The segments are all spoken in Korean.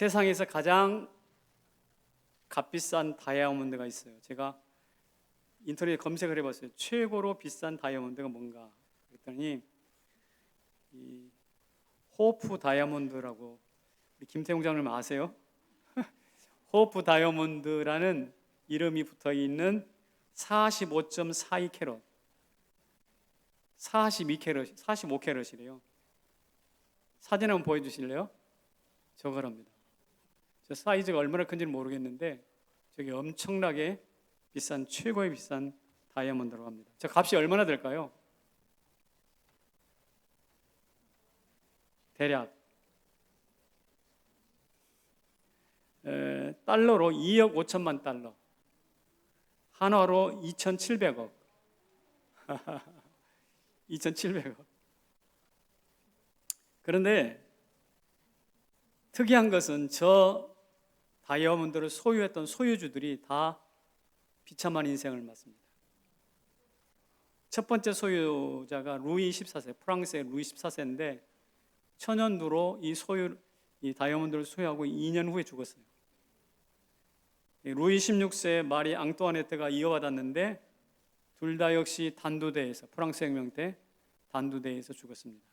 세상에서 가장 값비싼 다이아몬드가 있어요. 제가 인터넷에 검색을 해봤어요. 최고로 비싼 다이아몬드가 뭔가 그랬더니 이 호프 다이아몬드라고, 우리 김태웅 장님 아세요? 호프 다이아몬드라는 이름이 붙어있는 45.42캐럿, 42캐럿, 45캐럿이래요. 사진 한번 보여주실래요? 저거랍니다. 저 사이즈가 얼마나 큰지는 모르겠는데 저게 엄청나게 비싼, 최고의 비싼 다이아몬드라고 합니다. 저 값이 얼마나 될까요? 대략 달러로 2억 5천만 달러, 한화로 2,700억. 2,700억. 그런데 특이한 것은 저 다이아몬드를 소유했던 소유주들이 다 비참한 인생을 맞습니다. 첫 번째 소유자가 루이 14세, 프랑스의 루이 14세인데 천연두로 이 다이아몬드를 소유하고 2년 후에 죽었어요. 루이 16세 마리 앙뚜아네트가 이어받았는데 둘 다 역시 단두대에서, 프랑스 혁명 때 단두대에서 죽었습니다.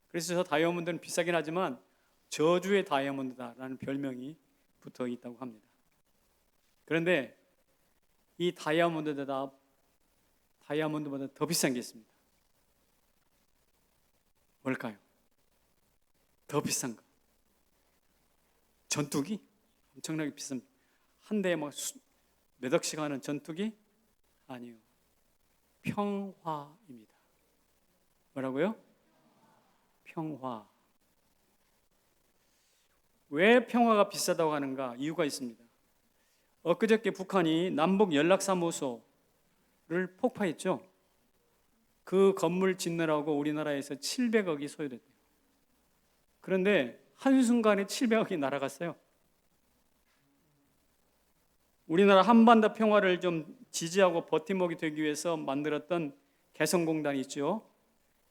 그래서 저 다이아몬드는 비싸긴 하지만 저주의 다이아몬드다라는 별명이 붙어 있다고 합니다. 그런데 이 다이아몬드보다 더 비싼 게 있습니다. 뭘까요? 더 비싼 거. 전투기? 엄청나게 비쌉니다. 한 대에 막 몇 억씩 하는 전투기? 아니요. 평화입니다. 뭐라고요? 평화. 왜 평화가 비싸다고 하는가? 이유가 있습니다. 엊그저께 북한이 남북 연락사무소를 폭파했죠. 그 건물 짓느라고 우리나라에서 700억이 소요됐대요. 그런데 한순간에 700억이 날아갔어요. 우리나라 한반도 평화를 좀 지지하고 버팀목이 되기 위해서 만들었던 개성공단이 있죠.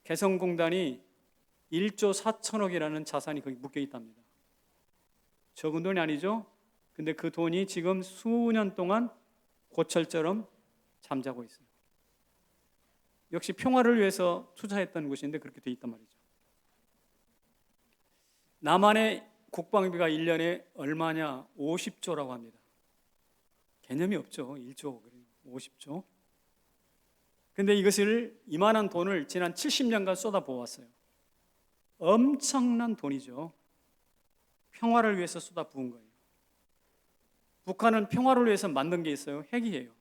개성공단이 1조 4천억이라는 자산이 거기 묶여 있답니다. 적은 돈이 아니죠. 근데 그 돈이 지금 수년 동안 고철처럼 잠자고 있어요. 역시 평화를 위해서 투자했던 곳인데 그렇게 돼 있단 말이죠. 남한의 국방비가 1년에 얼마냐? 50조라고 합니다. 개념이 없죠. 1조, 50조. 근데 이만한 돈을 지난 70년간 쏟아부었어요. 엄청난 돈이죠. 평화를 위해서 쏟아부은 거예요. 북한은 평화를 위해서 만든 게 있어요. 핵이에요.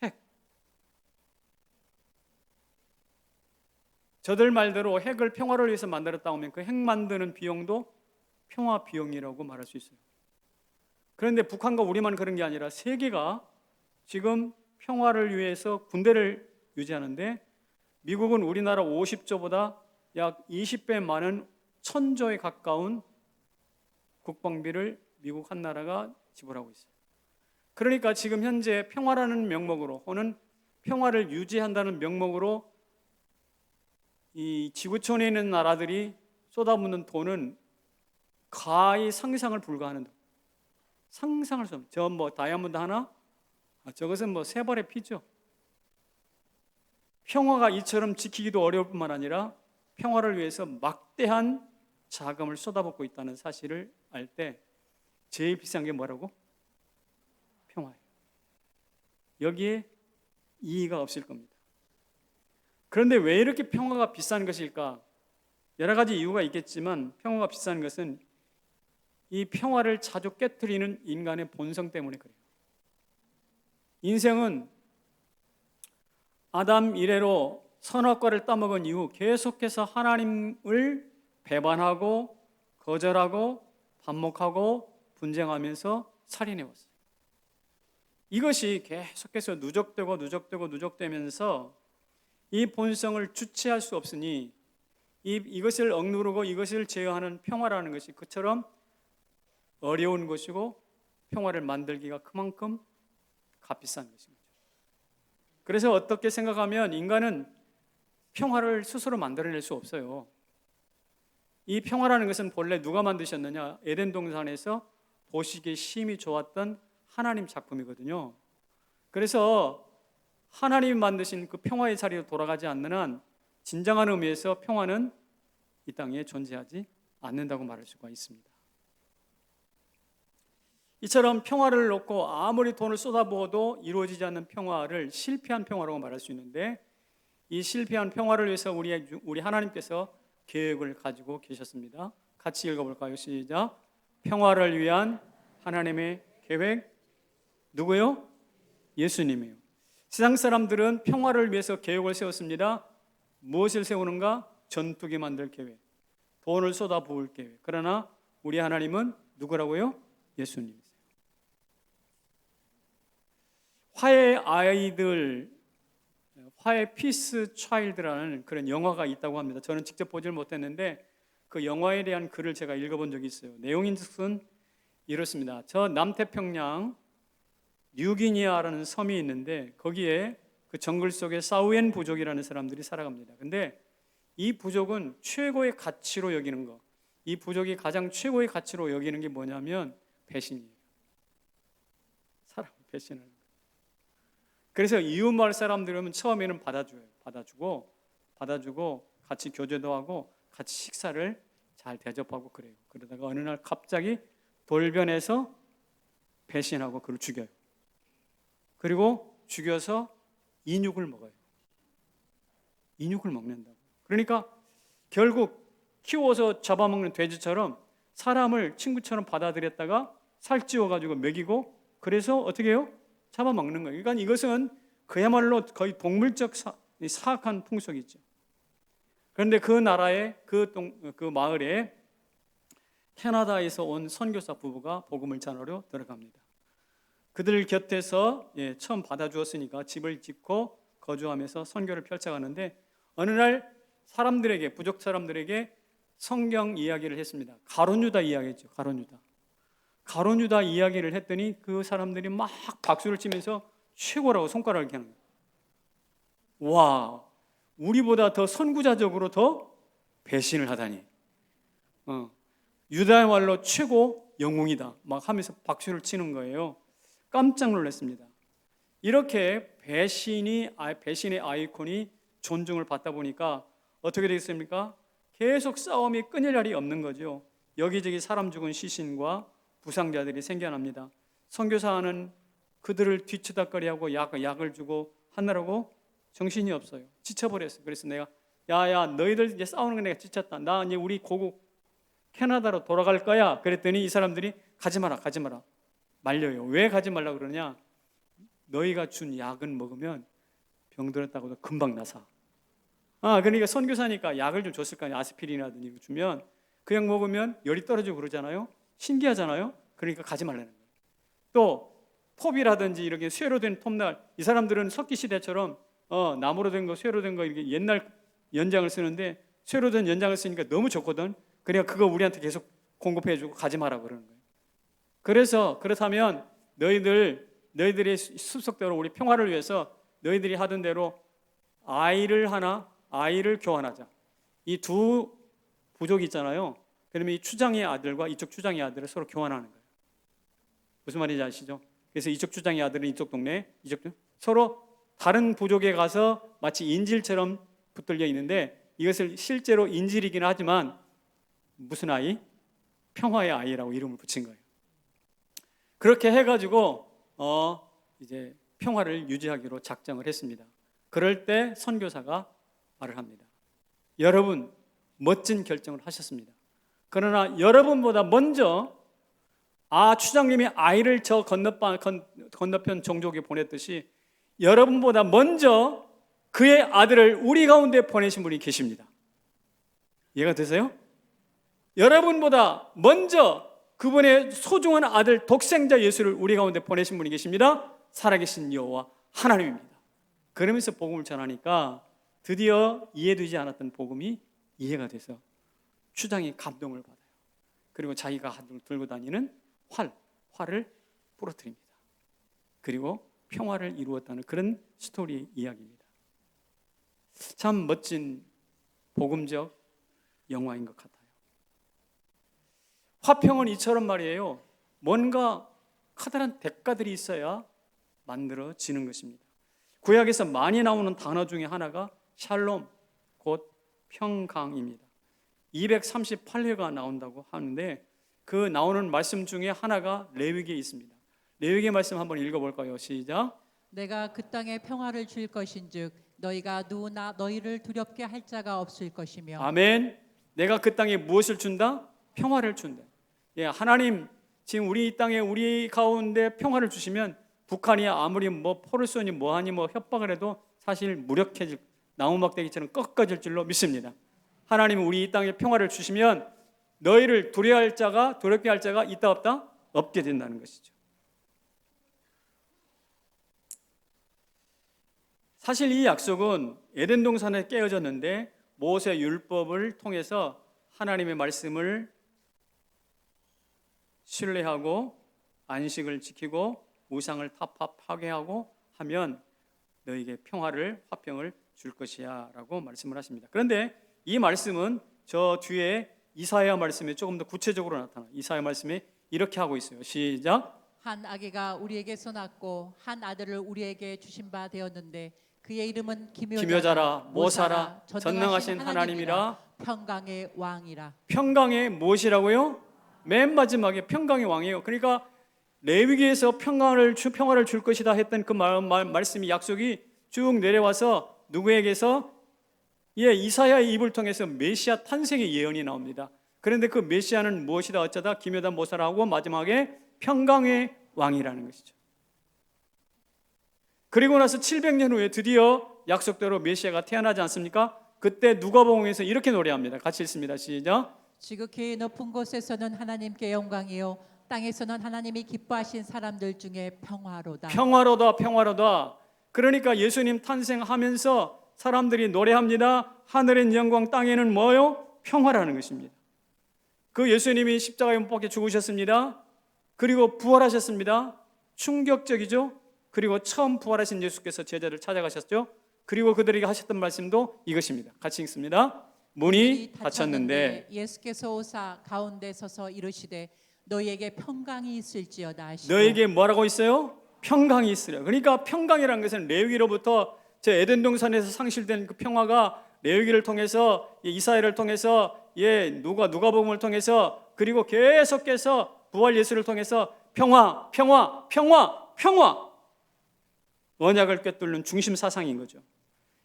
핵. 저들 말대로 핵을 평화를 위해서 만들었다 하면 그 핵 만드는 비용도 평화 비용이라고 말할 수 있어요. 그런데 북한과 우리만 그런 게 아니라 세계가 지금 평화를 위해서 군대를 유지하는데 미국은 우리나라 50조보다 약 20배 많은 1,000조에 가까운 국방비를 미국 한 나라가 지불하고 있어요. 그러니까 지금 현재 평화라는 명목으로 혹은 평화를 유지한다는 명목으로 이 지구촌에 있는 나라들이 쏟아붓는 돈은 거의 상상을 불가하는 돈. 상상할 수 없는. 저 다이아몬드 하나? 저것은 3발의 피죠. 평화가 이처럼 지키기도 어려울 뿐만 아니라 평화를 위해서 막대한 자금을 쏟아붓고 있다는 사실을 알 때 제일 비싼 게 뭐라고? 평화예요. 여기에 이의가 없을 겁니다. 그런데 왜 이렇게 평화가 비싼 것일까? 여러 가지 이유가 있겠지만 평화가 비싼 것은 이 평화를 자주 깨트리는 인간의 본성 때문에 그래요. 인생은 아담 이래로 선악과를 따먹은 이후 계속해서 하나님을 배반하고 거절하고 반목하고 분쟁하면서 살인해왔어요. 이것이 계속해서 누적되면서 이 본성을 주체할 수 없으니 이것을 억누르고 이것을 제어하는 평화라는 것이 그처럼 어려운 것이고 평화를 만들기가 그만큼 값비싼 것입니다. 그래서 어떻게 생각하면 인간은 평화를 스스로 만들어낼 수 없어요. 이 평화라는 것은 본래 누가 만드셨느냐? 에덴 동산에서 보시기에 심히 좋았던 하나님 작품이거든요. 그래서 하나님이 만드신 그 평화의 자리로 돌아가지 않는 한 진정한 의미에서 평화는 이 땅에 존재하지 않는다고 말할 수가 있습니다. 이처럼 평화를 놓고 아무리 돈을 쏟아부어도 이루어지지 않는 평화를 실패한 평화라고 말할 수 있는데, 이 실패한 평화를 위해서 우리 하나님께서 계획을 가지고 계셨습니다. 같이 읽어볼까요? 시작. 평화를 위한 하나님의 계획, 누구요? 예수님이요. 세상 사람들은 평화를 위해서 계획을 세웠습니다. 무엇을 세우는가? 전투기 만들 계획, 돈을 쏟아부을 계획. 그러나 우리 하나님은 누구라고요? 예수님이세요. 화해 아이들, 화해 피스 차일드라는 그런 영화가 있다고 합니다. 저는 직접 보질 못했는데 그 영화에 대한 글을 제가 읽어본 적이 있어요. 내용인즉슨 이렇습니다. 저 남태평양 뉴기니아라는 섬이 있는데 거기에 그 정글 속에 사우엔 부족이라는 사람들이 살아갑니다. 근데 이 부족은 최고의 가치로 여기는 거, 이 부족이 가장 최고의 가치로 여기는 게 뭐냐면 배신이에요. 사람 배신하는 거. 그래서 이웃마을 사람들은 처음에는 받아주고 같이 교제도 하고 같이 식사를 잘 대접하고 그래요. 그러다가 어느 날 갑자기 돌변해서 배신하고 그를 죽여요. 그리고 죽여서 인육을 먹어요. 인육을 먹는다고. 그러니까 결국 키워서 잡아먹는 돼지처럼 사람을 친구처럼 받아들였다가 살찌워가지고 먹이고, 그래서 어떻게 해요? 잡아먹는 거예요. 그러니까 이것은 그야말로 거의 동물적 사악한 풍속이죠. 그런데 그 나라에 그 마을에 캐나다에서 온 선교사 부부가 복음을 전하러 들어갑니다. 그들 곁에서 처음 받아주었으니까 집을 짓고 거주하면서 선교를 펼쳐가는데 어느 날 부족 사람들에게 성경 이야기를 했습니다. 가룟유다 이야기했죠. 가룟유다 이야기를 했더니 그 사람들이 막 박수를 치면서 최고라고 손가락을 켜는 거예요. 와, 우리보다 더 선구자적으로 더 배신을 하다니. 유다의 말로 최고 영웅이다 막 하면서 박수를 치는 거예요. 깜짝 놀랐습니다. 이렇게 배신의 아이콘이 존중을 받다 보니까 어떻게 되겠습니까? 계속 싸움이 끊일 날이 없는 거죠. 여기저기 사람 죽은 시신과 부상자들이 생겨납니다. 선교사는 그들을 뒤치다거리하고 약을 주고 하느라고 정신이 없어요. 지쳐버렸어요. 그래서 내가 야야 너희들 이제 싸우는 거 내가 지쳤다. 나 이제 우리 고국 캐나다로 돌아갈 거야. 그랬더니 이 사람들이 가지 마라 말려요. 왜 가지 말라고 그러냐? 너희가 준 약은 먹으면 병들었다고도 금방 나사. 그러니까 선교사니까 약을 좀 줬을 거 아니에요. 아스피린이라든지 이거 주면 그 약 먹으면 열이 떨어지고 그러잖아요. 신기하잖아요. 그러니까 가지 말라는 거예요. 또 톱이라든지 이렇게 쇠로 된 톱날, 이 사람들은 석기 시대처럼 나무로 된 거, 쇠로 된 거 이렇게 옛날 연장을 쓰는데 쇠로 된 연장을 쓰니까 너무 좋거든. 그러니까 그거 우리한테 계속 공급해주고 가지 마라 그러는 거예요. 그래서 그렇다면 너희들의 습속대로 우리 평화를 위해서 너희들이 하던 대로 아이를 교환하자. 이 두 부족이 있잖아요. 그러면 이 추장의 아들과 이쪽 추장의 아들을 서로 교환하는 거예요. 무슨 말인지 아시죠? 그래서 이쪽 추장의 아들은 이쪽 동네, 서로 다른 부족에 가서 마치 인질처럼 붙들려 있는데 이것을 실제로 인질이긴 하지만 무슨 아이? 평화의 아이라고 이름을 붙인 거예요. 그렇게 해가지고 이제 평화를 유지하기로 작정을 했습니다. 그럴 때 선교사가 말을 합니다. 여러분 멋진 결정을 하셨습니다. 그러나 여러분보다 먼저 추장님이 아이를 저 건너편 종족에 보냈듯이 여러분보다 먼저 그의 아들을 우리 가운데 보내신 분이 계십니다. 이해가 되세요? 여러분보다 먼저 그분의 소중한 아들 독생자 예수를 우리 가운데 보내신 분이 계십니다. 살아계신 여호와 하나님입니다. 그러면서 복음을 전하니까 드디어 이해되지 않았던 복음이 이해가 돼서 추장이 감동을 받아요. 그리고 자기가 들고 다니는 활을 부러뜨립니다. 그리고 평화를 이루었다는 그런 스토리 이야기입니다. 참 멋진 복음적 영화인 것 같아요. 화평은 이처럼 말이에요. 뭔가 커다란 대가들이 있어야 만들어지는 것입니다. 구약에서 많이 나오는 단어 중에 하나가 샬롬, 곧 평강입니다. 238회가 나온다고 하는데 그 나오는 말씀 중에 하나가 레위기에 있습니다. 레위기 말씀 한번 읽어볼까요? 시작. 내가 그 땅에 평화를 줄 것인즉 너희가 누구나 너희를 두렵게 할 자가 없을 것이며. 아멘. 내가 그 땅에 무엇을 준다? 평화를 준다. 예, 하나님 지금 우리 이 땅에 우리 가운데 평화를 주시면 북한이 아무리 뭐 포를 쏘니 뭐하니 뭐 협박을 해도 사실 무력해질, 나무막대기처럼 꺾어질 줄로 믿습니다. 하나님은 우리 이 땅에 평화를 주시면 너희를 두렵게 할 자가 있다 없다? 없게 된다는 것이죠. 사실 이 약속은 에덴 동산에 깨어졌는데 모세 율법을 통해서 하나님의 말씀을 신뢰하고 안식을 지키고 우상을 파괴하고 하면 너에게 평화를 화평을 줄 것이야 라고 말씀을 하십니다. 그런데 이 말씀은 저 뒤에 이사야 말씀에 조금 더 구체적으로 나타나. 이사야 말씀에 이렇게 하고 있어요. 시작. 한 아기가 우리에게서 낳고 한 아들을 우리에게 주신 바 되었는데 그의 이름은 기묘자라 모사라 전능하신 하나님이라 평강의 왕이라. 평강의 무엇이라고요? 맨 마지막에 평강의 왕이에요. 그러니까 레위기에서 평화를 줄 것이다 했던 그 말씀이 약속이 쭉 내려와서 누구에게서 이사야의 입을 통해서 메시아 탄생의 예언이 나옵니다. 그런데 그 메시아는 무엇이다 어쩌다 기묘다 모사라 하고 마지막에 평강의 왕이라는 것이죠. 그리고 나서 700년 후에 드디어 약속대로 메시아가 태어나지 않습니까? 그때 누가복음에서 이렇게 노래합니다. 같이 읽습니다. 시작. 지극히 높은 곳에서는 하나님께 영광이요 땅에서는 하나님이 기뻐하신 사람들 중에 평화로다. 평화로다 평화로다. 그러니까 예수님 탄생하면서 사람들이 노래합니다. 하늘엔 영광 땅에는 뭐요? 평화라는 것입니다. 그 예수님이 십자가에 못 박혀 죽으셨습니다. 그리고 부활하셨습니다. 충격적이죠. 그리고 처음 부활하신 예수께서 제자를 찾아가셨죠. 그리고 그들에게 하셨던 말씀도 이것입니다. 같이 읽습니다. 문이 닫혔는데 예수께서 오사 가운데 서서 이르시되 너희에게 평강이 있을지어다 하시고. 너희에게 뭐라고 있어요? 평강이 있으려. 그러니까 평강이라는 것은 레위기로부터 저 에덴 동산에서 상실된 그 평화가 레위기를 통해서 이사야를 통해서 누가복음을 통해서 그리고 계속해서 부활 예수를 통해서 평화 언약을 꿰뚫는 중심 사상인 거죠.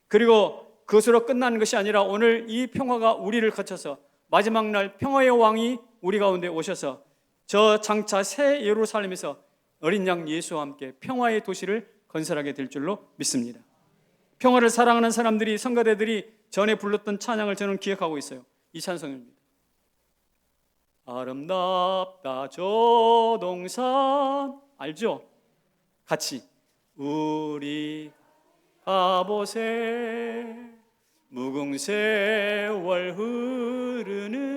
그리고 그것으로 끝나는 것이 아니라 오늘 이 평화가 우리를 거쳐서 마지막 날 평화의 왕이 우리 가운데 오셔서 저 장차 새 예루살렘에서 어린 양 예수와 함께 평화의 도시를 건설하게 될 줄로 믿습니다. 평화를 사랑하는 사람들이 성가대들이 전에 불렀던 찬양을 저는 기억하고 있어요. 이 찬송입니다. 아름답다 저 동산 알죠? 같이 우리 가보세 무궁세월 흐르는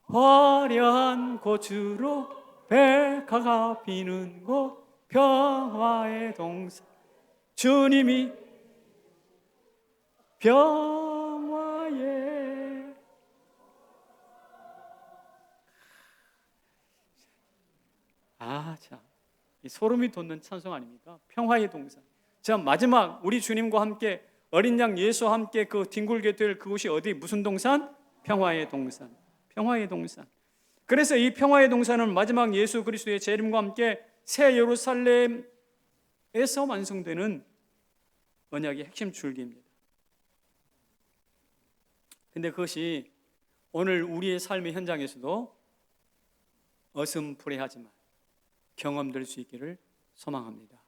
화려한 고추로 백화가 피는 곳 평화의 동산 주님이 평화의 참 소름이 돋는 찬송 아닙니까? 평화의 동산. 자, 마지막 우리 주님과 함께 어린 양 예수와 함께 그 뒹굴게 될 그곳이 어디 무슨 동산? 평화의 동산. 평화의 동산. 그래서 이 평화의 동산은 마지막 예수 그리스도의 재림과 함께 새 예루살렘에서 완성되는 언약의 핵심 줄기입니다. 근데 그것이 오늘 우리의 삶의 현장에서도 어슴푸레하지만 경험될 수 있기를 소망합니다.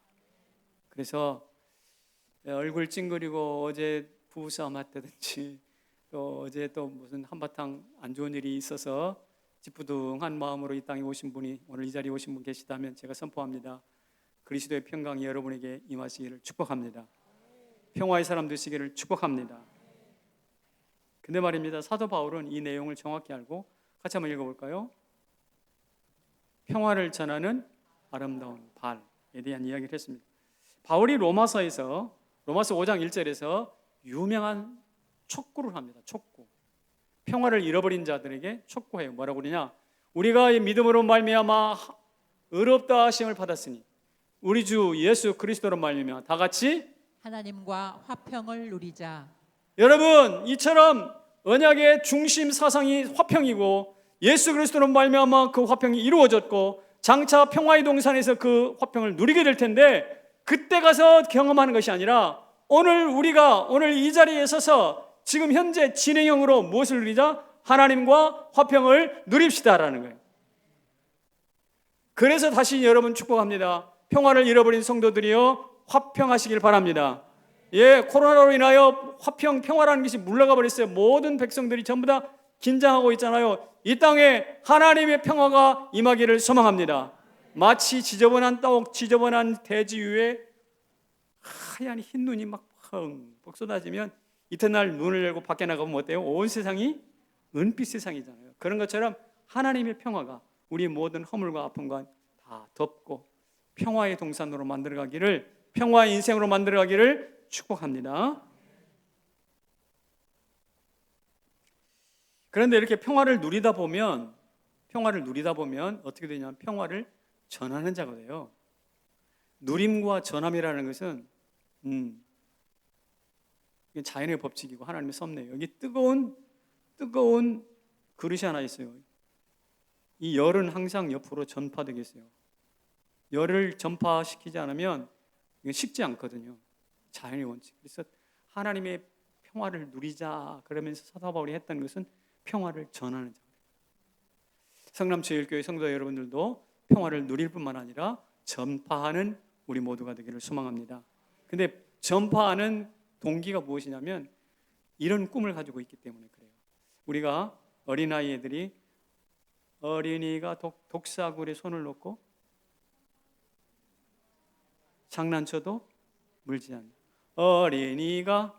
그래서 얼굴 찡그리고 어제 부부싸움 했다든지 또 어제 또 무슨 한바탕 안 좋은 일이 있어서 찌뿌둥한 마음으로 이 땅에 오신 분이 오늘 이 자리에 오신 분 계시다면 제가 선포합니다. 그리스도의 평강이 여러분에게 임하시기를 축복합니다. 평화의 사람 되시기를 축복합니다. 근데 말입니다. 사도 바울은 이 내용을 정확히 알고 같이 한번 읽어볼까요? 평화를 전하는 아름다운 발에 대한 이야기를 했습니다. 바울이 로마서 5장 1절에서 유명한 촉구를 합니다. 촉구. 평화를 잃어버린 자들에게 촉구해요. 뭐라고 그러냐? 우리가 이 믿음으로 말미암아 의롭다 하심을 받았으니 우리 주 예수 그리스도로 말미암아 다 같이 하나님과 화평을 누리자. 여러분, 이처럼 언약의 중심 사상이 화평이고 예수 그리스도로 말미암아 그 화평이 이루어졌고 장차 평화의 동산에서 그 화평을 누리게 될 텐데 그때 가서 경험하는 것이 아니라 우리가 오늘 이 자리에 서서 지금 현재 진행형으로 무엇을 누리자? 하나님과 화평을 누립시다라는 거예요. 그래서 다시 여러분 축복합니다. 평화를 잃어버린 성도들이여 화평하시길 바랍니다. 예, 코로나로 인하여 평화라는 것이 물러가 버렸어요. 모든 백성들이 전부 다 긴장하고 있잖아요. 이 땅에 하나님의 평화가 임하기를 소망합니다. 마치 지저분한 떡, 지저분한 대지 위에 하얀 흰 눈이 막 펑 쏟아지면 이튿날 눈을 열고 밖에 나가보면 어때요? 온 세상이 은빛 세상이잖아요. 그런 것처럼 하나님의 평화가 우리 모든 허물과 아픔과 다 덮고 평화의 동산으로 만들어가기를, 평화의 인생으로 만들어가기를 축복합니다. 그런데 이렇게 평화를 누리다 보면 어떻게 되냐면 평화를 전하는 자가 돼요. 누림과 전함이라는 것은 이게 자연의 법칙이고 하나님의 섭리예요. 여기 뜨거운 그릇이 하나 있어요. 이 열은 항상 옆으로 전파되겠어요. 열을 전파시키지 않으면 이게 식지 않거든요. 자연의 원칙. 그래서 하나님의 평화를 누리자 그러면서 사도 바울이 했던 것은 평화를 전하는 자. 성남제일교회 성도 여러분들도 평화를 누릴 뿐만 아니라 전파하는 우리 모두가 되기를 소망합니다. 근데 전파하는 동기가 무엇이냐면 이런 꿈을 가지고 있기 때문에 그래요. 우리가 어린아이들이 어린이가 독사굴에 손을 놓고 장난쳐도 물지 않는 어린이가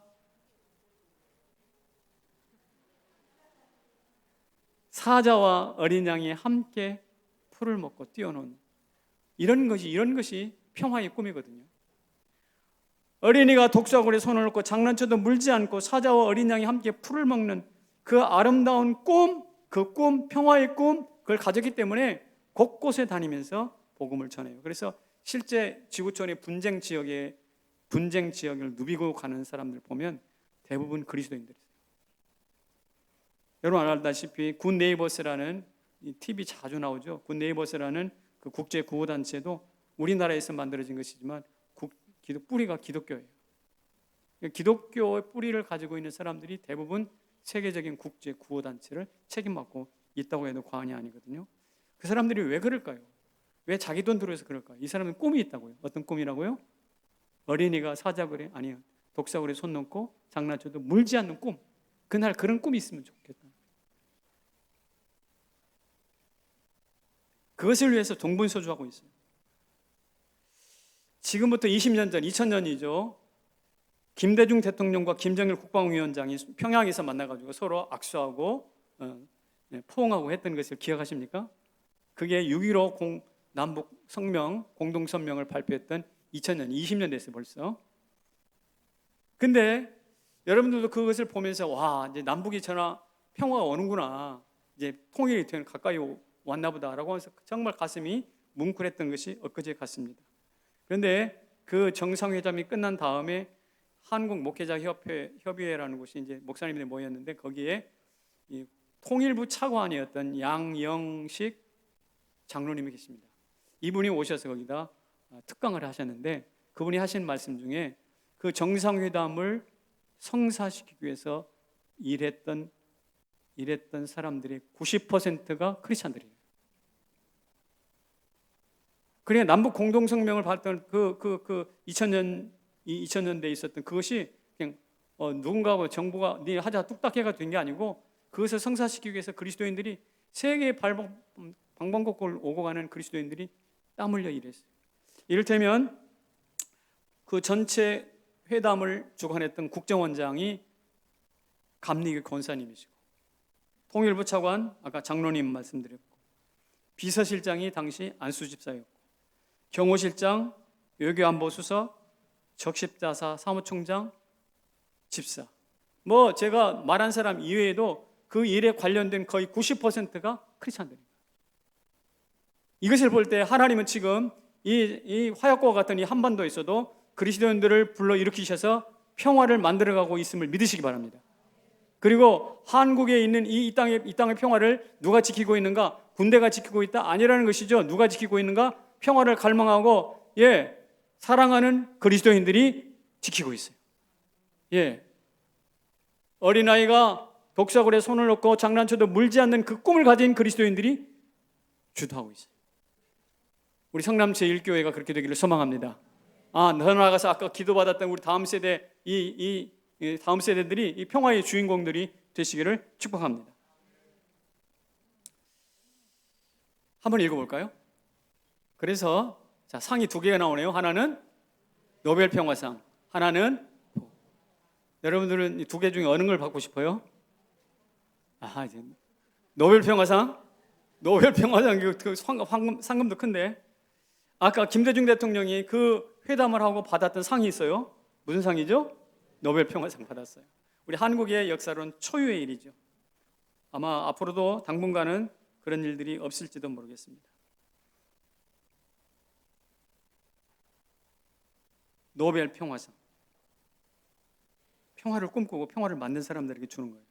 사자와 어린 양이 함께 풀을 먹고 뛰어노는 이런 것이 평화의 꿈이거든요. 어린이가 독사굴에 손을 놓고 장난쳐도 물지 않고 사자와 어린 양이 함께 풀을 먹는 그 아름다운 꿈, 그 꿈, 평화의 꿈, 그걸 가졌기 때문에 곳곳에 다니면서 복음을 전해요. 그래서 실제 지구촌의 분쟁 지역을 누비고 가는 사람들 보면 대부분 그리스도인들이에요. 여러분 알다시피 굿네이버스라는 TV 자주 나오죠. 굿네이버스라는 그 국제 구호 단체도 우리나라에서 만들어진 것이지만 뿌리가 기독교예요. 기독교의 뿌리를 가지고 있는 사람들이 대부분 세계적인 국제 구호 단체를 책임맡고 있다고 해도 과언이 아니거든요. 그 사람들이 왜 그럴까요? 왜 자기 돈 들여서 그럴까요? 이 사람은 꿈이 있다고요. 어떤 꿈이라고요? 어린이가 사자굴에 독사굴에 손 놓고 장난쳐도 물지 않는 꿈. 그날 그런 꿈이 있으면 좋겠다. 그것을 위해서 동분서주하고 있어요. 지금부터 20년 전 2000년이죠. 김대중 대통령과 김정일 국방위원장이 평양에서 만나가지고 서로 악수하고 포옹하고 했던 것을 기억하십니까? 그게 6.15 남북 성명 공동성명을 발표했던 2000년 20년 됐어요 벌써. 근데 여러분들도 그것을 보면서 와 이제 남북이 평화가 오는구나, 이제 통일이 가까이 왔나 보다라고 해서 정말 가슴이 뭉클했던 것이 엊그제 같습니다. 그런데 그 정상회담이 끝난 다음에 한국 목회자 협의회라는 곳이 이제 목사님들이 모였는데 거기에 이 통일부 차관이었던 양영식 장로님이 계십니다. 이분이 오셔서 거기다 특강을 하셨는데 그분이 하신 말씀 중에 그 정상회담을 성사시키기 위해서 일했던 사람들의 90%가 크리스찬들이에요. 그래 남북 공동성명을 봤던 그 2000년대에 있었던 그것이 그냥 누군가 정부가 네 하자 뚝딱 해가 된 게 아니고 그것을 성사시키기 위해서 그리스도인들이 세계의 방방곡곡을 오고 가는 그리스도인들이 땀 흘려 일했어요. 이를테면 그 전체 회담을 주관했던 국정원장이 감리교 권사님이시고 통일부 차관 아까 장로님 말씀드렸고 비서실장이 당시 안수집사였고 경호실장, 외교안보수석, 적십자사 사무총장, 집사. 제가 말한 사람 이외에도 그 일에 관련된 거의 90%가 크리스찬들입니다. 이것을 볼 때 하나님은 지금 이 화약고와 같은 이 한반도에서도 그리스도인들을 불러일으키셔서 평화를 만들어가고 있음을 믿으시기 바랍니다. 그리고 한국에 있는 이 땅의 평화를 누가 지키고 있는가? 군대가 지키고 있다? 아니라는 것이죠. 누가 지키고 있는가? 평화를 갈망하고 사랑하는 그리스도인들이 지키고 있어요. 어린아이가 독사골에 손을 넣고 장난쳐도 물지 않는 그 꿈을 가진 그리스도인들이 주도하고 있어요. 우리 성남 제1교회가 그렇게 되기를 소망합니다. 더 나아가서 아까 기도받았던 우리 다음 세대 이 다음 세대들이 이 평화의 주인공들이 되시기를 축복합니다. 한번 읽어볼까요? 그래서 상이 두 개가 나오네요. 하나는 노벨 평화상, 하나는 여러분들은 이 두 개 중에 어느 걸 받고 싶어요? 이제 노벨 평화상 그 상금도 큰데 아까 김대중 대통령이 그 회담을 하고 받았던 상이 있어요. 무슨 상이죠? 노벨 평화상 받았어요. 우리 한국의 역사로는 초유의 일이죠. 아마 앞으로도 당분간은 그런 일들이 없을지도 모르겠습니다. 노벨 평화상. 평화를 꿈꾸고 평화를 만든 사람들에게 주는 거예요.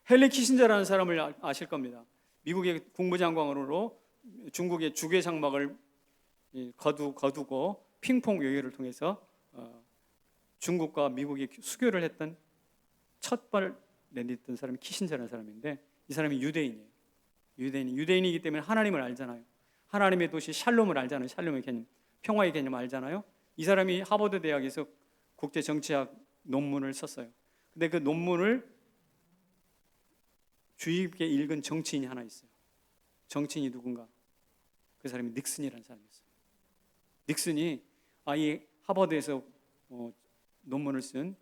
헨리 키신저라는 사람을 아실 겁니다. 미국의 국무장관으로 중국의 주계 장막을 거두고 핑퐁 외교를 통해서 중국과 미국이 수교를 했던 첫 발을 내딛던 사람이 키신저라는 사람인데, 이 사람이 유대인이에요. 유대인이기 때문에 하나님을 알잖아요. 하나님의 도시 샬롬을 알잖아요. 샬롬의 개념, 평화의 개념 알잖아요. 이 사람이 하버드 대학에서 국제 정치학 논문을 썼어요. 근데 그 논문을 주의 깊게 읽은 정치인이 하나 있어요. 정치인이 누군가? 그 사람이 닉슨이라는 사람이었어요. 닉슨이 이 하버드에서 논문을 쓴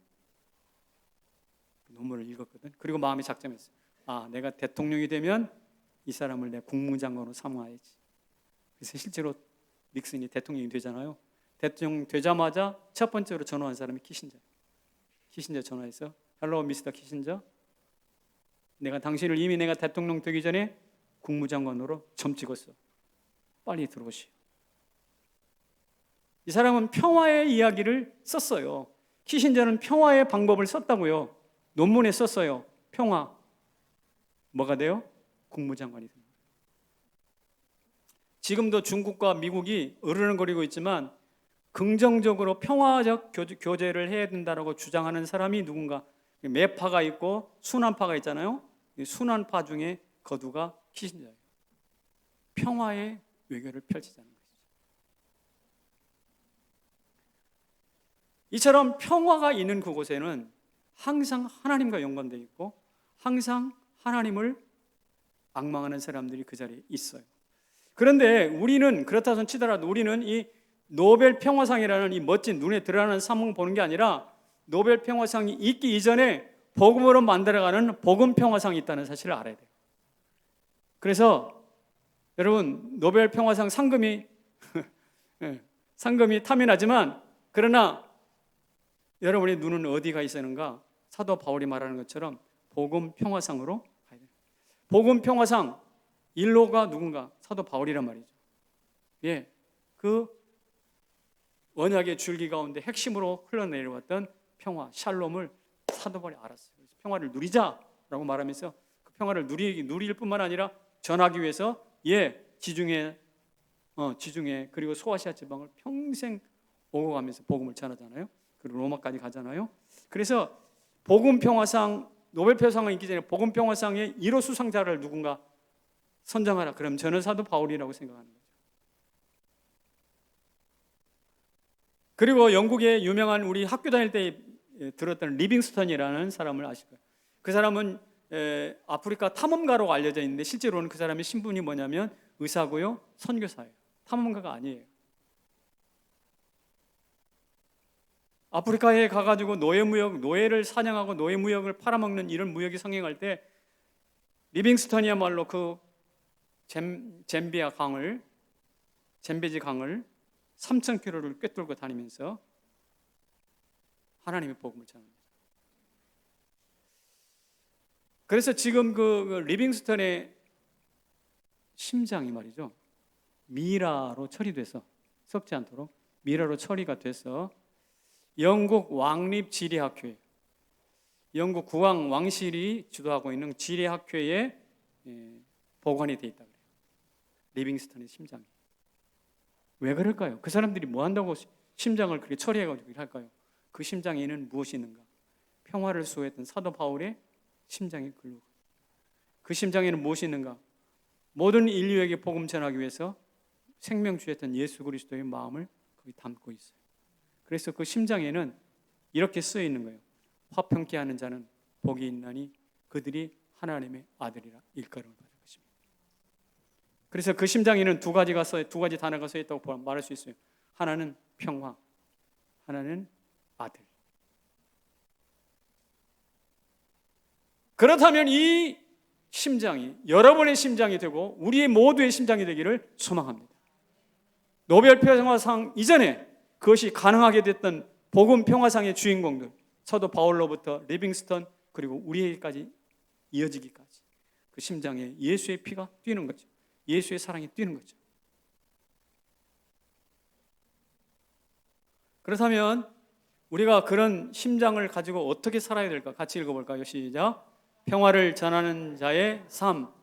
논문을 읽었거든. 그리고 마음에 작정했어요. 내가 대통령이 되면 이 사람을 내 국무장관으로 삼아야지. 그래서 실제로 닉슨이 대통령이 되잖아요. 대통령 되자마자 첫 번째로 전화한 사람이 키신저. 키신저 전화해서 헬로 미스터 키신저, 내가 당신을 이미 내가 대통령 되기 전에 국무장관으로 점 찍었어. 빨리 들어오시오. 이 사람은 평화의 이야기를 썼어요. 키신저는 평화의 방법을 썼다고요. 논문에 썼어요. 평화. 뭐가 돼요? 국무장관이 됩니다. 지금도 중국과 미국이 으르렁거리고 있지만 긍정적으로 평화적 교제를 해야 된다고 주장하는 사람이 누군가? 매파가 있고 순환파가 있잖아요. 순환파 중에 거두가 키신저예요. 평화의 외교를 펼치자는 것이죠. 이처럼 평화가 있는 그곳에는 항상 하나님과 연관되어 있고 항상 하나님을 악망하는 사람들이 그 자리에 있어요. 그런데 우리는 그렇다 손 치더라도 우리는 이 노벨 평화상이라는 이 멋진 눈에 드러나는 상을 보는 게 아니라 노벨 평화상이 있기 이전에 복음으로 만들어가는 복음 평화상이 있다는 사실을 알아야 돼요. 그래서 여러분, 노벨 평화상 상금이 탐이 나지만, 그러나 여러분의 눈은 어디가 있었는가? 사도 바울이 말하는 것처럼 복음 평화상으로 가야 돼요. 복음 평화상 1호가 누군가? 사도 바울이란 말이죠. 그 언약의 줄기 가운데 핵심으로 흘러내려왔던 평화, 샬롬을 사도 바울이 알았어요. 그래서 평화를 누리자라고 말하면서 그 평화를 누릴 뿐만 아니라 전하기 위해서 지중해 그리고 소아시아 지방을 평생 오고 가면서 복음을 전하잖아요. 그리고 로마까지 가잖아요. 그래서 복음 평화상, 노벨 평화상이 있기 전에 복음 평화상의 1호 수상자를 누군가 선정하라. 그럼 저는 사도 바울이라고 생각하는 거죠. 그리고 영국의 유명한 우리 학교 다닐 때 들었던 리빙스턴이라는 사람을 아실 거예요. 그 사람은 아프리카 탐험가로 알려져 있는데 실제로는 그 사람의 신분이 뭐냐면 의사고요, 선교사예요. 탐험가가 아니에요. 아프리카에 가가지고 노예를 사냥하고 노예무역을 팔아먹는 이런 무역이 성행할 때 리빙스턴이야말로 그 잼베지 강을 3,000km를 꿰뚫고 다니면서 하나님의 복음을 전합니다. 그래서 지금 그 리빙스턴의 심장이 말이죠, 미라로 처리돼서, 썩지 않도록 미라로 처리가 돼서 영국 왕립지리학회, 영국 국왕 왕실이 주도하고 있는 지리학회에 보관이 돼 있다 그래요. 리빙스턴의 심장이. 왜 그럴까요? 그 사람들이 뭐 한다고 심장을 그렇게 처리해가지고 할까요? 그 심장에는 무엇이 있는가? 평화를 수호했던 사도 바울의 심장이 글로. 그 심장에는 무엇이 있는가? 모든 인류에게 복음 전하기 위해서 생명 주셨던 예수 그리스도의 마음을 거기 담고 있어요. 그래서 그 심장에는 이렇게 쓰여 있는 거예요. 화평케 하는 자는 복이 있나니 그들이 하나님의 아들이라 일컬음을 받을 것입니다. 그래서 그 심장에는 두 가지 단어가 써 있다고 말할 수 있어요. 하나는 평화, 하나는 아들. 그렇다면 이 심장이 여러분의 심장이 되고 우리의 모두의 심장이 되기를 소망합니다. 노벨 평화상 이전에 그것이 가능하게 됐던 복음 평화상의 주인공들, 사도 바울로부터 리빙스턴 그리고 우리에게까지 이어지기까지 그 심장에 예수의 피가 뛰는 거죠. 예수의 사랑이 뛰는 거죠. 그렇다면 우리가 그런 심장을 가지고 어떻게 살아야 될까? 같이 읽어볼까요? 시작. 평화를 전하는 자의 삶.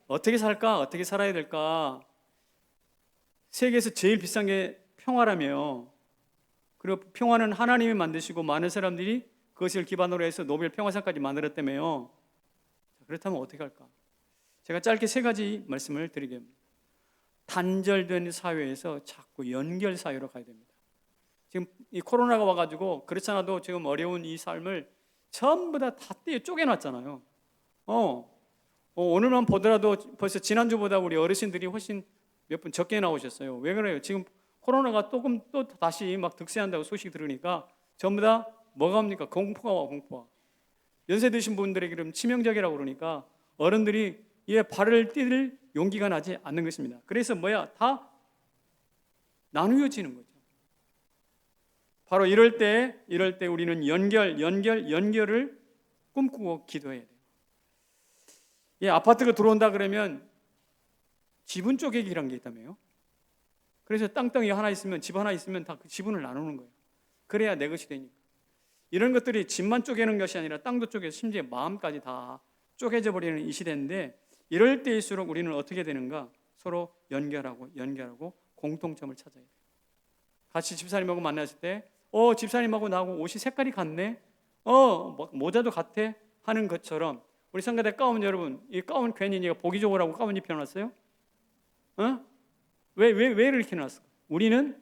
어떻게 살까? 어떻게 살아야 될까? 세계에서 제일 비싼 게 평화라며. 그리고 평화는 하나님이 만드시고 많은 사람들이 그것을 기반으로 해서 노벨 평화상까지 만들었다며요. 그렇다면 어떻게 할까? 제가 짧게 세 가지 말씀을 드리겠습니다. 단절된 사회에서 자꾸 연결 사회로 가야 됩니다. 지금 이 코로나가 와가지고 그렇지 않아도 지금 어려운 이 삶을 전부 다 떼어 쪼개놨잖아요. 오늘만 보더라도 벌써 지난주보다 우리 어르신들이 훨씬 몇 분 적게 나오셨어요. 왜 그래요? 지금 코로나가 또 다시 막 득세한다고 소식 들으니까 전부 다 뭐가 옵니까? 공포가 와, 공포가. 연세 드신 분들에게 그럼 치명적이라고 그러니까 어른들이 이에 발을 뛸 용기가 나지 않는 것입니다. 그래서 다 나누어지는 거죠. 바로 이럴 때 우리는 연결을 꿈꾸고 기도해야 돼요. 예, 아파트가 들어온다 그러면 지분 쪼개기란 게 있다며요. 그래서 땅덩이 하나 있으면, 집 하나 있으면 다 그 지분을 나누는 거예요. 그래야 내 것이 되니까. 이런 것들이 집만 쪼개는 것이 아니라 땅도 쪼개서 심지어 마음까지 다 쪼개져 버리는 이 시대인데, 이럴 때일수록 우리는 어떻게 되는가? 서로 연결하고 공통점을 찾아야 돼요. 같이 집사님하고 만났을 때 집사님하고 나하고 옷이 색깔이 같네, 모자도 같아 하는 것처럼, 우리 성가대 가운 여러분, 이 가운 괜히 내가 보기 좋으라고 가운 입혀놨어요? 왜 이렇게 놨을까? 우리는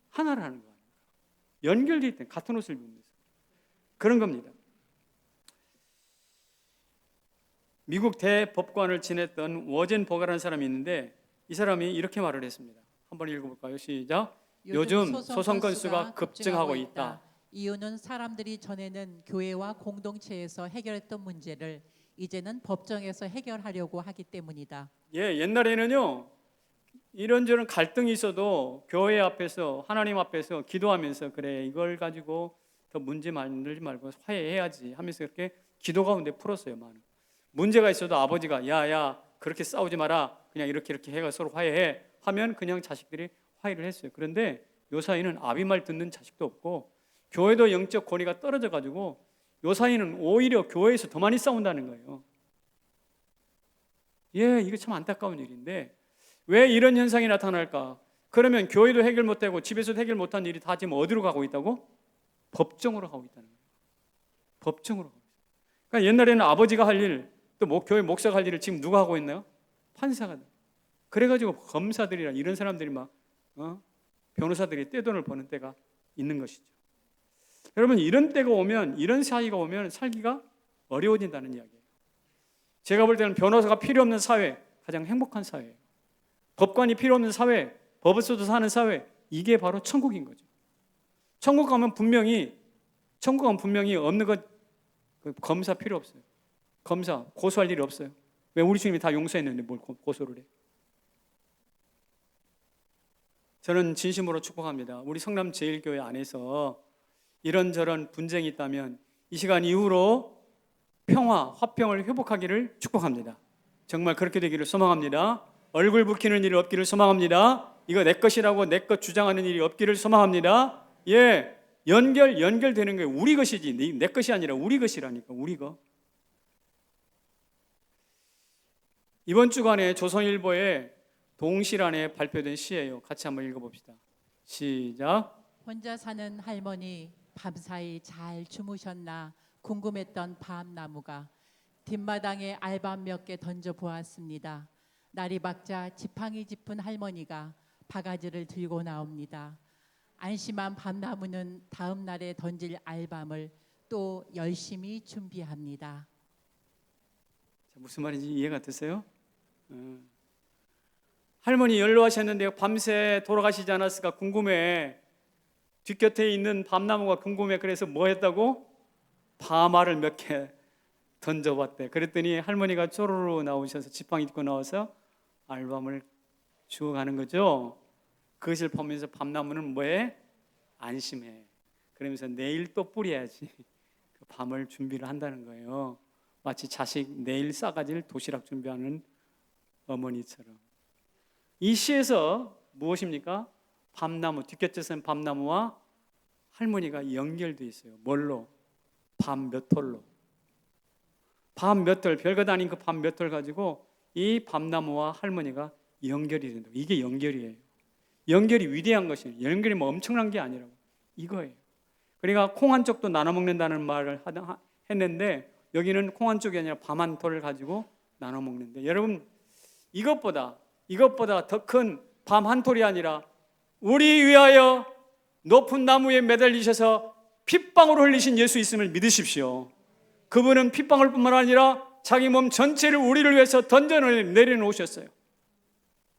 하나라는 거예요. 연결되어 있다. 같은 옷을 입으면서 그런 겁니다. 미국 대법관을 지냈던 워젠 버가라는 사람이 있는데, 이 사람이 이렇게 말을 했습니다. 한번 읽어볼까요? 시작. 요즘 소송 건수가 급증하고 있다. 이유는 사람들이 전에는 교회와 공동체에서 해결했던 문제를 이제는 법정에서 해결하려고 하기 때문이다. 예, 옛날에는요, 이런저런 갈등이 있어도 교회 앞에서, 하나님 앞에서 기도하면서, 그래, 이걸 가지고 더 문제 만들지 말고 화해해야지 하면서 이렇게 기도 가운데 풀었어요. 많은 문제가 있어도 아버지가 야 그렇게 싸우지 마라, 그냥 이렇게 해가 서로 화해해 하면 그냥 자식들이 화해를 했어요. 그런데 요 사이는 아비 말 듣는 자식도 없고 교회도 영적 권위가 떨어져 가지고 요 사이는 오히려 교회에서 더 많이 싸운다는 거예요. 예, 이거 참 안타까운 일인데 왜 이런 현상이 나타날까? 그러면 교회도 해결 못하고 집에서도 해결 못한 일이 다 지금 어디로 가고 있다고? 법정으로 가고 있다는 거예요. 법정으로 가고 있어요. 그러니까 옛날에는 아버지가 할 일, 또 교회 목사가 할 일을 지금 누가 하고 있나요? 판사가. 그래가지고 검사들이랑 이런 사람들이 막 변호사들이 떼돈을 버는 때가 있는 것이죠. 여러분, 이런 때가 오면, 이런 사이가 오면 살기가 어려워진다는 이야기예요. 제가 볼 때는 변호사가 필요 없는 사회, 가장 행복한 사회예요. 법관이 필요 없는 사회, 법에서도 사는 사회, 이게 바로 천국인 거죠. 천국 가면 분명히 없는 것, 검사 필요 없어요. 검사 고소할 일이 없어요. 왜? 우리 주님이 다 용서했는데 뭘 고소를 해? 저는 진심으로 축복합니다. 우리 성남제일교회 안에서 이런저런 분쟁이 있다면 이 시간 이후로 평화, 화평을 회복하기를 축복합니다. 정말 그렇게 되기를 소망합니다. 얼굴 붉히는 일이 없기를 소망합니다. 이거 내 것이라고 내 것 주장하는 일이 없기를 소망합니다. 예, 연결되는 게 우리 것이지 내 것이 아니라 우리 것이라니까, 우리 것. 이번 주간에 조선일보에 동시란에 발표된 시예요. 같이 한번 읽어봅시다. 시작. 혼자 사는 할머니 밤사이 잘 주무셨나 궁금했던 밤나무가 뒷마당에 알밤 몇 개 던져 보았습니다. 날이 밝자 지팡이 짚은 할머니가 바가지를 들고 나옵니다. 안심한 밤나무는 다음 날에 던질 알밤을 또 열심히 준비합니다. 무슨 말인지 이해가 되세요? 할머니 연로하셨는데 밤새 돌아가시지 않았을까 궁금해. 뒷곁에 있는 밤나무가 궁금해. 그래서 뭐 했다고? 밤알을 몇 개 던져봤대. 그랬더니 할머니가 쪼르르 나오셔서 지팡이 짚고 나와서 알밤을 주워가는 거죠. 그것을 보면서 밤나무는 뭐해? 안심해. 그러면서 내일 또 뿌려야지. 그 밤을 준비를 한다는 거예요. 마치 자식 내일 싸가질 도시락 준비하는 어머니처럼. 이 시에서 무엇입니까? 밤나무, 뒷곁에 선 밤나무와 할머니가 연결되어 있어요. 뭘로? 밤 몇 톨로. 밤 몇 톨, 별것 아닌 그 밤 몇 톨 가지고 이 밤나무와 할머니가 연결이 된다고. 이게 연결이에요. 연결이 위대한 것이에요. 연결이 뭐 엄청난 게 아니라고. 이거예요. 그러니까 콩 한 쪽도 나눠 먹는다는 말을 했는데 여기는 콩 한 쪽이 아니라 밤 한 톨을 가지고 나눠 먹는데, 여러분 이것보다 더 큰 밤 한 톨이 아니라 우리 위하여 높은 나무에 매달리셔서 핏방울 흘리신 예수 있음을 믿으십시오. 그분은 핏방울뿐만 아니라 자기 몸 전체를 우리를 위해서 던져 내려놓으셨어요.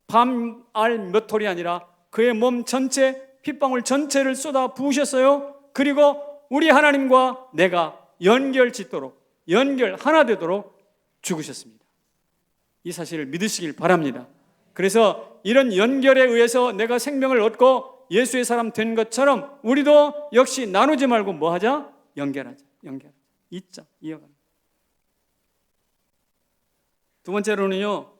밤알 몇 톨이 아니라 그의 몸 전체, 핏방울 전체를 쏟아 부으셨어요. 그리고 우리 하나님과 내가 연결 짓도록, 연결 하나 되도록 죽으셨습니다. 이 사실을 믿으시길 바랍니다. 그래서 이런 연결에 의해서 내가 생명을 얻고 예수의 사람 된 것처럼 우리도 역시 나누지 말고 뭐 하자? 연결하자. 잊자. 이어가는. 두 번째로는요,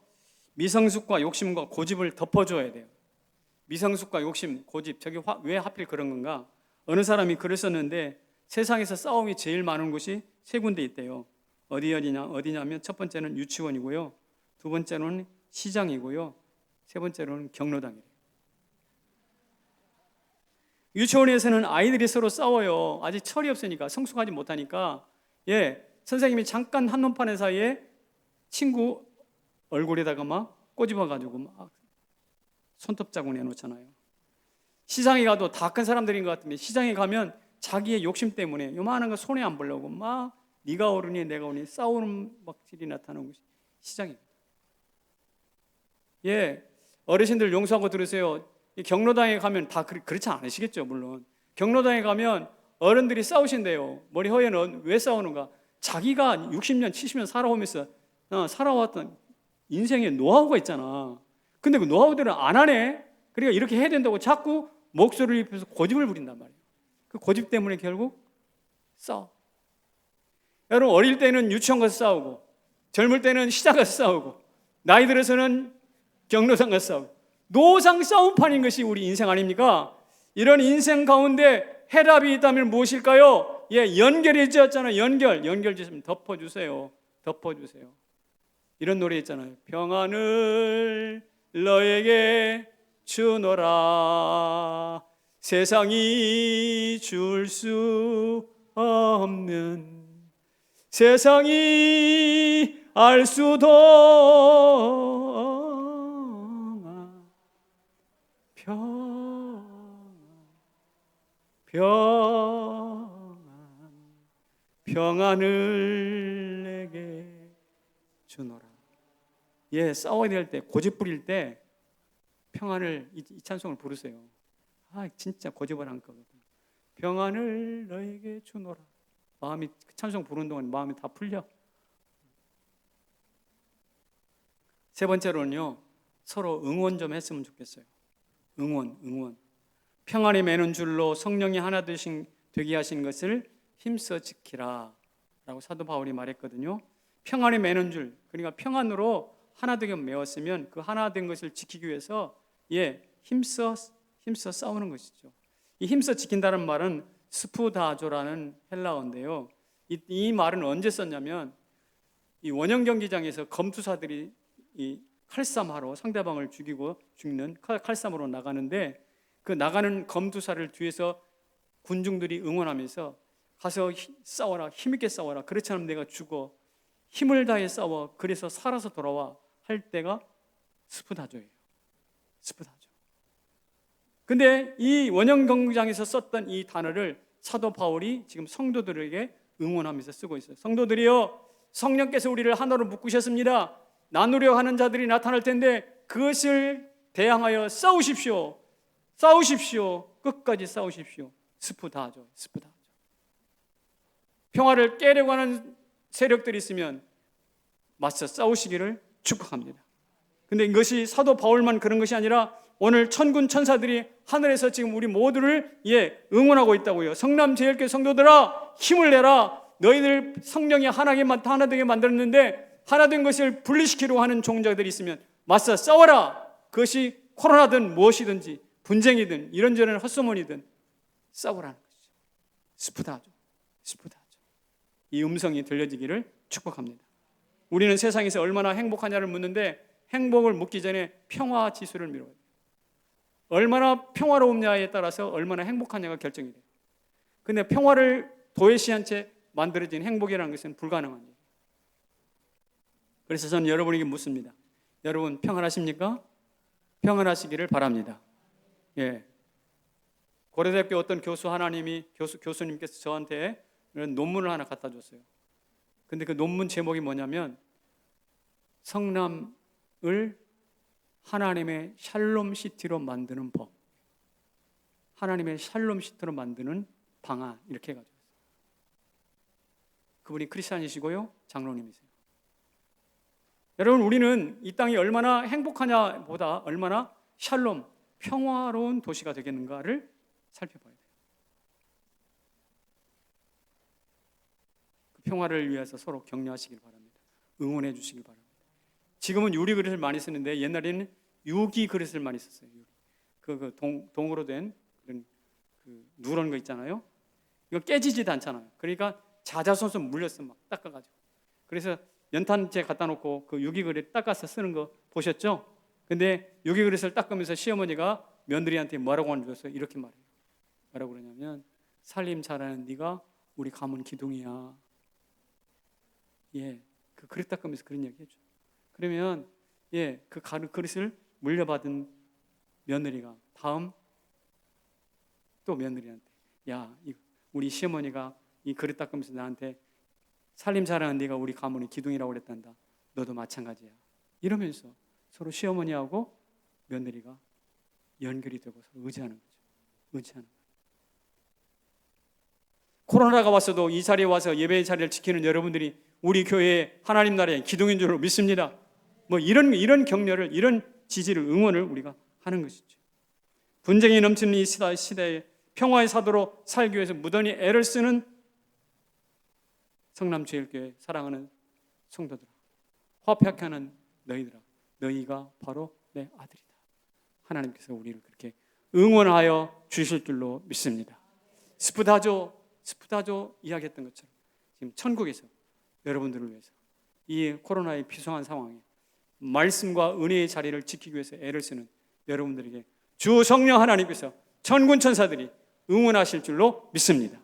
미성숙과 욕심과 고집을 덮어줘야 돼요. 미성숙과 욕심, 고집, 저게 왜 하필 그런 건가? 어느 사람이 글을 썼는데 세상에서 싸움이 제일 많은 곳이 세 군데 있대요. 어디냐면 첫 번째는 유치원이고요, 두 번째는 시장이고요, 세 번째로는 경로당이래요. 유치원에서는 아이들이 서로 싸워요. 아직 철이 없으니까, 성숙하지 못하니까. 선생님이 잠깐 한눈판 사이에 친구 얼굴에다가 막 꼬집어가지고 막 손톱 자국 내놓잖아요. 시장에 가도 다 큰 사람들인 것 같은데, 시장에 가면 자기의 욕심 때문에 요만한 거 손에 안 보려고 막 네가 어른이 내가 어른이 싸우는 막질이 나타나는 것이 시장입니다. 어르신들 용서하고 들으세요. 경로당에 가면 다 그렇지 않으시겠죠, 물론. 경로당에 가면 어른들이 싸우신대요. 머리 허연 왜 싸우는가? 자기가 60년, 70년 살아오면서 살아왔던 인생의 노하우가 있잖아. 근데 그 노하우들은 안 하네. 그러니까 이렇게 해야 된다고 자꾸 목소리를 입혀서 고집을 부린단 말이에요. 그 고집 때문에 결국 싸워. 여러분, 어릴 때는 유치원 가서 싸우고, 젊을 때는 시장 가서 싸우고, 나이 들어서는 경로당 가서 싸우고, 노상 싸움판인 것이 우리 인생 아닙니까? 이런 인생 가운데 해답이 있다면 무엇일까요? 연결이 지었잖아요. 연결 지으면 덮어주세요. 이런 노래 있잖아요. 평안을 너에게 주노라, 세상이 줄 수 없는, 세상이 알 수도 없는 평안을 내게 주노라. 싸워야 될 때, 고집 부릴 때 평안을, 이 찬송을 부르세요. 진짜 고집을 한 거거든. 평안을 너에게 주노라. 마음이, 그 찬송 부르는 동안 마음이 다 풀려. 세 번째로는요, 서로 응원 좀 했으면 좋겠어요. 응원. 평안이 매는 줄로 성령이 하나 되게 하신 것을 힘써 지키라 라고 사도 바울이 말했거든요. 평안에 매는 줄, 그러니까 평안으로 하나 되게 메웠으면 그 하나 된 것을 지키기 위해서 힘써 싸우는 것이죠. 이 힘써 지킨다는 말은 스푸다조라는 헬라어인데요. 이 말은 언제 썼냐면 이 원형 경기장에서 검투사들이 이 칼싸움하러 상대방을 죽이고 죽는 칼싸움으로 나가는데 그 나가는 검투사를 뒤에서 군중들이 응원하면서 가서 싸워라, 힘있게 싸워라, 그렇지 않으면 내가 죽어, 힘을 다해 싸워, 그래서 살아서 돌아와 할 때가 스푸다조예요. 스푸다조. 근데 이 원형 경기장에서 썼던 이 단어를 사도 바울이 지금 성도들에게 응원하면서 쓰고 있어요. 성도들이여, 성령께서 우리를 하나로 묶으셨습니다. 나누려 하는 자들이 나타날 텐데 그것을 대항하여 싸우십시오. 싸우십시오. 끝까지 싸우십시오. 스푸다조. 평화를 깨려고 하는 세력들이 있으면 맞서 싸우시기를 축복합니다. 근데 이것이 사도 바울만 그런 것이 아니라 오늘 천군 천사들이 하늘에서 지금 우리 모두를 응원하고 있다고요. 성남제일교회 성도들아, 힘을 내라. 너희들 성령이 하나 되게 만들었는데 하나 된 것을 분리시키려고 하는 종자들이 있으면 맞서 싸워라. 그것이 코로나든 무엇이든지 분쟁이든 이런저런 헛소문이든 싸우라는 것이죠. 스푸다죠. 이 음성이 들려지기를 축복합니다. 우리는 세상에서 얼마나 행복하냐를 묻는데 행복을 묻기 전에 평화 지수를 미뤄야 돼요. 얼마나 평화로움냐에 따라서 얼마나 행복하냐가 결정이 돼요. 근데 평화를 도외시한 채 만들어진 행복이라는 것은 불가능한 일이에요. 그래서 저는 여러분에게 묻습니다. 여러분 평안하십니까? 평안하시기를 바랍니다. 고려대학교 어떤 교수님께서 저한테 이런 논문을 하나 갖다 줬어요. 근데 그 논문 제목이 뭐냐면 성남을 하나님의 샬롬 시티로 만드는 법, 하나님의 샬롬 시티로 만드는 방안, 이렇게 해가지고 그분이 크리스찬이시고요, 장로님이세요. 여러분, 우리는 이 땅이 얼마나 행복하냐보다 얼마나 샬롬, 평화로운 도시가 되겠는가를 살펴봐야 돼요. 그 평화를 위해서 서로 격려하시길 바랍니다. 응원해 주시길 바랍니다. 지금은 유리 그릇을 많이 쓰는데 옛날에는 유기 그릇을 많이 썼어요. 동으로 된 그런 누런 거 있잖아요. 이거 깨지지도 않잖아요. 그러니까 자자손손 물렸어, 막 닦아가지고. 그래서 연탄재 갖다 놓고 그 유기 그릇 닦아서 쓰는 거 보셨죠? 근데 유기 그릇을 닦으면서 시어머니가 며느리한테 뭐라고 하는 줄 아세요? 이렇게 말해요. 뭐라고 그러냐면 살림 잘하는 네가 우리 가문 기둥이야. 그 그릇 닦으면서 그런 얘기 해줘. 그러면 그 그릇을 물려받은 며느리가 다음 또 며느리한테 우리 시어머니가 이 그릇 닦으면서 나한테 살림 잘하는 네가 우리 가문의 기둥이라고 그랬단다. 너도 마찬가지야. 이러면서 서로 시어머니하고 며느리가 연결이 되고 서로 의지하는 거죠. 코로나가 왔어도 이 자리에 와서 예배의 자리를 지키는 여러분들이 우리 교회의 하나님 나라의 기둥인 줄 믿습니다. 이런 격려를, 이런 지지를, 응원을 우리가 하는 것이죠. 분쟁이 넘치는 이 시대에 평화의 사도로 살기 위해서 무던히 애를 쓰는 성남제일교회 사랑하는 성도들아, 화평케 하는 너희들아, 너희가 바로 내 아들이다. 하나님께서 우리를 그렇게 응원하여 주실 줄로 믿습니다. 스푸다조 이야기했던 것처럼 지금 천국에서 여러분들을 위해서 이 코로나의 비상한 상황에 말씀과 은혜의 자리를 지키기 위해서 애를 쓰는 여러분들에게 주 성령 하나님께서 천군 천사들이 응원하실 줄로 믿습니다.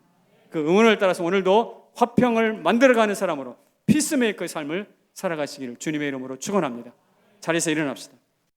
그 응원을 따라서 오늘도 화평을 만들어가는 사람으로 피스메이커의 삶을 살아가시기를 주님의 이름으로 축원합니다. 자리에서 일어납시다.